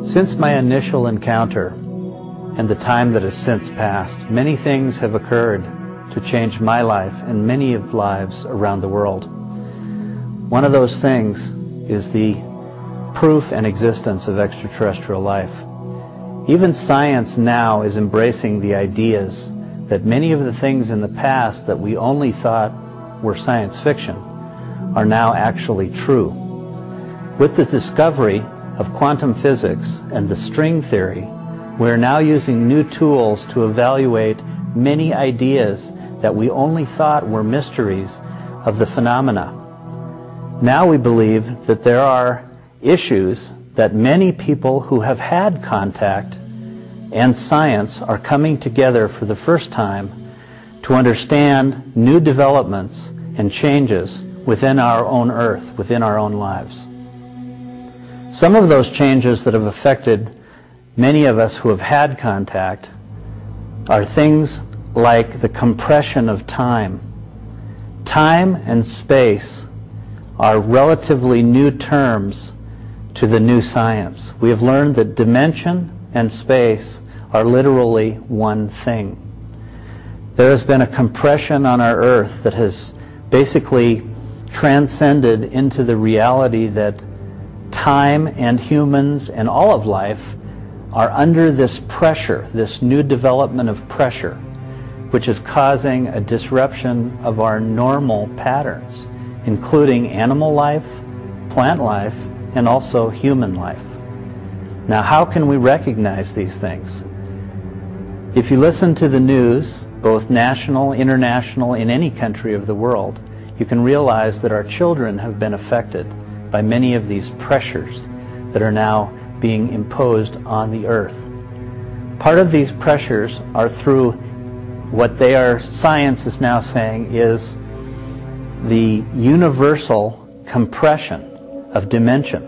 Since my initial encounter and the time that has since passed, many things have occurred to change my life and many of lives around the world. One of those things is the proof and existence of extraterrestrial life. Even science now is embracing the ideas that many of the things in the past that we only thought were science fiction are now actually true. With the discovery of quantum physics and the string theory, we are now using new tools to evaluate many ideas that we only thought were mysteries of the phenomena. Now we believe that there are issues that many people who have had contact and science are coming together for the first time to understand new developments and changes within our own Earth, within our own lives. Some of those changes that have affected many of us who have had contact are things like the compression of time. Time and space are relatively new terms to the new science. We have learned that dimension and space are literally one thing. There has been a compression on our Earth that has basically transcended into the reality that time and humans and all of life are under this pressure, this new development of pressure, which is causing a disruption of our normal patterns, including animal life, plant life, and also human life. Now, how can we recognize these things? If you listen to the news, both national, international, in any country of the world, you can realize that our children have been affected by many of these pressures that are now being imposed on the Earth. Part of these pressures are through what science is now saying is the universal compression of dimension,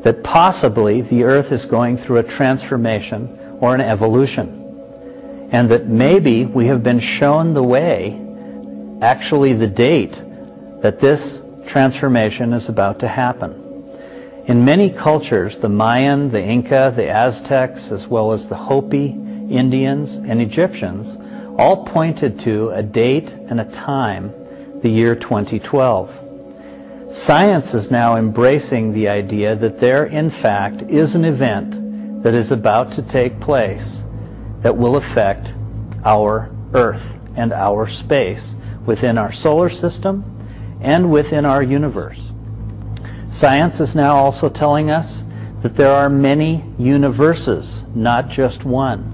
that possibly the Earth is going through a transformation or an evolution, and that maybe we have been shown the way, actually the date, that this transformation is about to happen. In many cultures, the Mayan, the Inca, the Aztecs, as well as the Hopi, Indians, and Egyptians, all pointed to a date and a time, the year 2012. Science is now embracing the idea that there, in fact, is an event that is about to take place that will affect our Earth and our space within our solar system and within our universe. Science is now also telling us that there are many universes, not just one,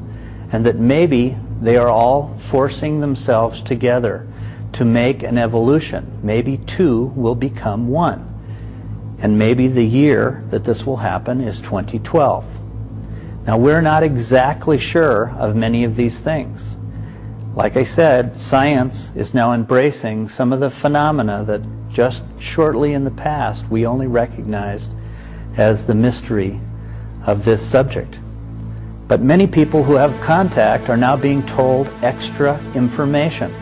and that maybe they are all forcing themselves together to make an evolution. Maybe two will become one. And maybe the year that this will happen is 2012. Now, we're not exactly sure of many of these things. Like I said, science is now embracing some of the phenomena that just shortly in the past we only recognized as the mystery of this subject. But many people who have contact are now being told extra information.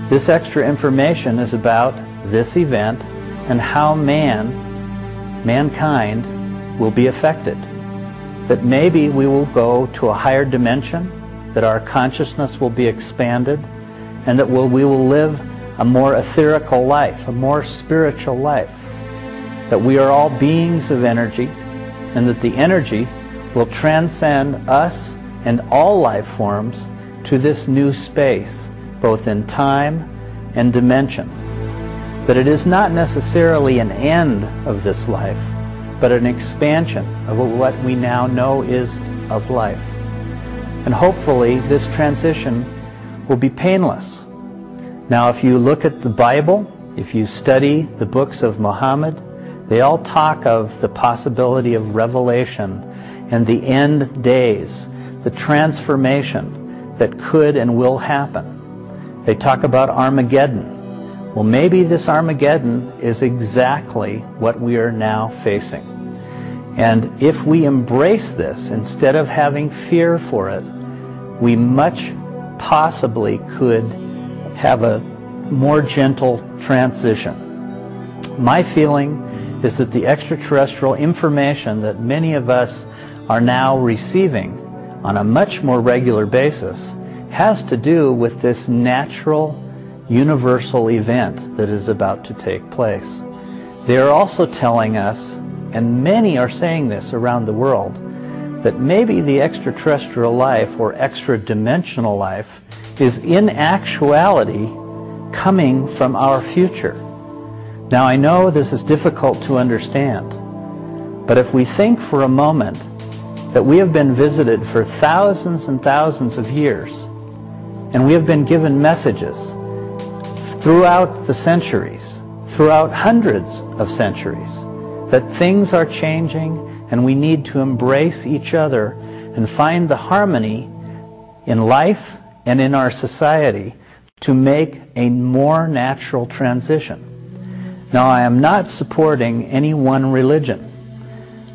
This extra information is about this event and how mankind will be affected. That maybe we will go to a higher dimension, that our consciousness will be expanded, and that we will live a more etherical life, a more spiritual life. That we are all beings of energy, and that the energy will transcend us and all life forms to this new space, both in time and dimension. That it is not necessarily an end of this life, but an expansion of what we now know is of life. And hopefully this transition will be painless. Now, if you look at the Bible, if you study the books of Muhammad, they all talk of the possibility of revelation and the end days, the transformation that could and will happen. They talk about Armageddon. Well, maybe this Armageddon is exactly what we are now facing. And if we embrace this, instead of having fear for it, we much possibly could have a more gentle transition. My feeling is that the extraterrestrial information that many of us are now receiving on a much more regular basis has to do with this natural, universal event that is about to take place. They are also telling us, and many are saying this around the world, that maybe the extraterrestrial life or extra-dimensional life is in actuality coming from our future. Now, I know this is difficult to understand, but if we think for a moment that we have been visited for thousands and thousands of years, and we have been given messages throughout the centuries, throughout hundreds of centuries, that things are changing and we need to embrace each other and find the harmony in life and in our society to make a more natural transition. Now, I am not supporting any one religion.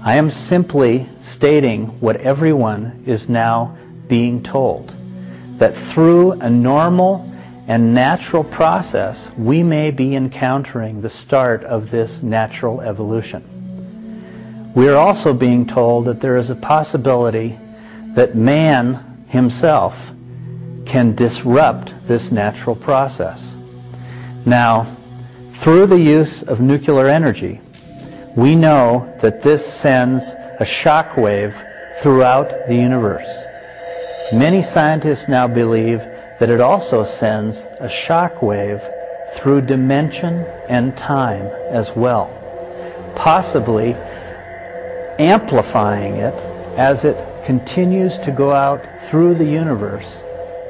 I am simply stating what everyone is now being told, that through a normal and natural process, we may be encountering the start of this natural evolution. We are also being told that there is a possibility that man himself can disrupt this natural process. Now, through the use of nuclear energy, we know that this sends a shock wave throughout the universe. Many scientists now believe that it also sends a shock wave through dimension and time as well, possibly amplifying it as it continues to go out through the universe,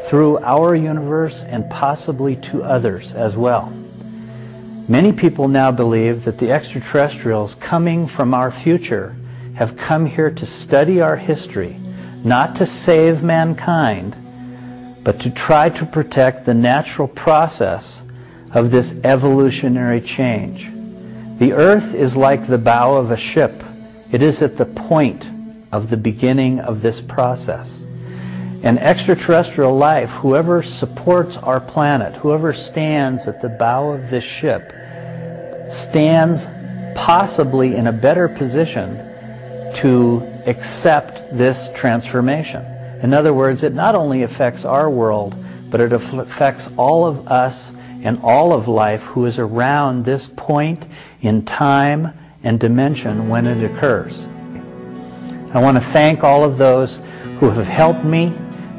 through our universe, and possibly to others as well. Many people now believe that the extraterrestrials coming from our future have come here to study our history, not to save mankind, but to try to protect the natural process of this evolutionary change. The Earth is like the bow of a ship. It is at the point of the beginning of this process. And extraterrestrial life, whoever supports our planet, whoever stands at the bow of this ship, stands possibly in a better position to accept this transformation. In other words, it not only affects our world, but it affects all of us and all of life who is around this point in time and dimension when it occurs. I want to thank all of those who have helped me,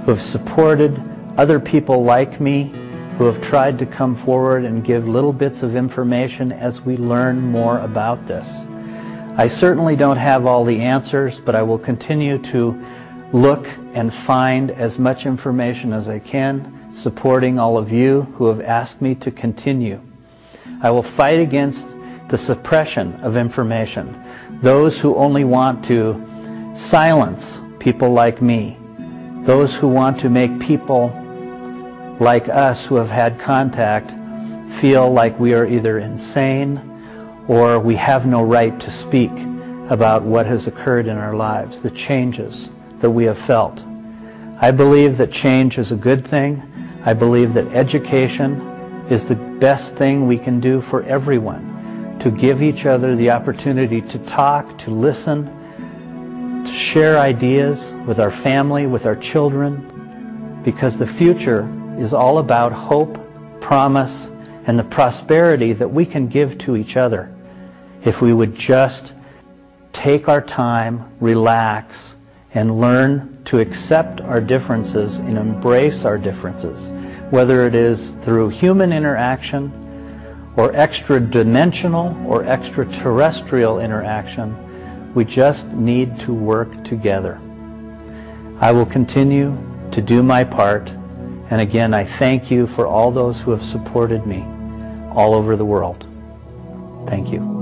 who have supported other people like me, who have tried to come forward and give little bits of information as we learn more about this. I certainly don't have all the answers, but I will continue to look and find as much information as I can, supporting all of you who have asked me to continue. I will fight against the suppression of information, those who only want to silence people like me, those who want to make people like us who have had contact feel like we are either insane or we have no right to speak about what has occurred in our lives, the changes that we have felt. I believe that change is a good thing. I believe that education is the best thing we can do for everyone, to give each other the opportunity to talk, to listen, to share ideas with our family, with our children, because the future is all about hope, promise, and the prosperity that we can give to each other if we would just take our time, relax, and learn to accept our differences and embrace our differences, whether it is through human interaction or extra-dimensional or extraterrestrial interaction. We just need to work together. I will continue to do my part. And again, I thank you for all those who have supported me all over the world. Thank you.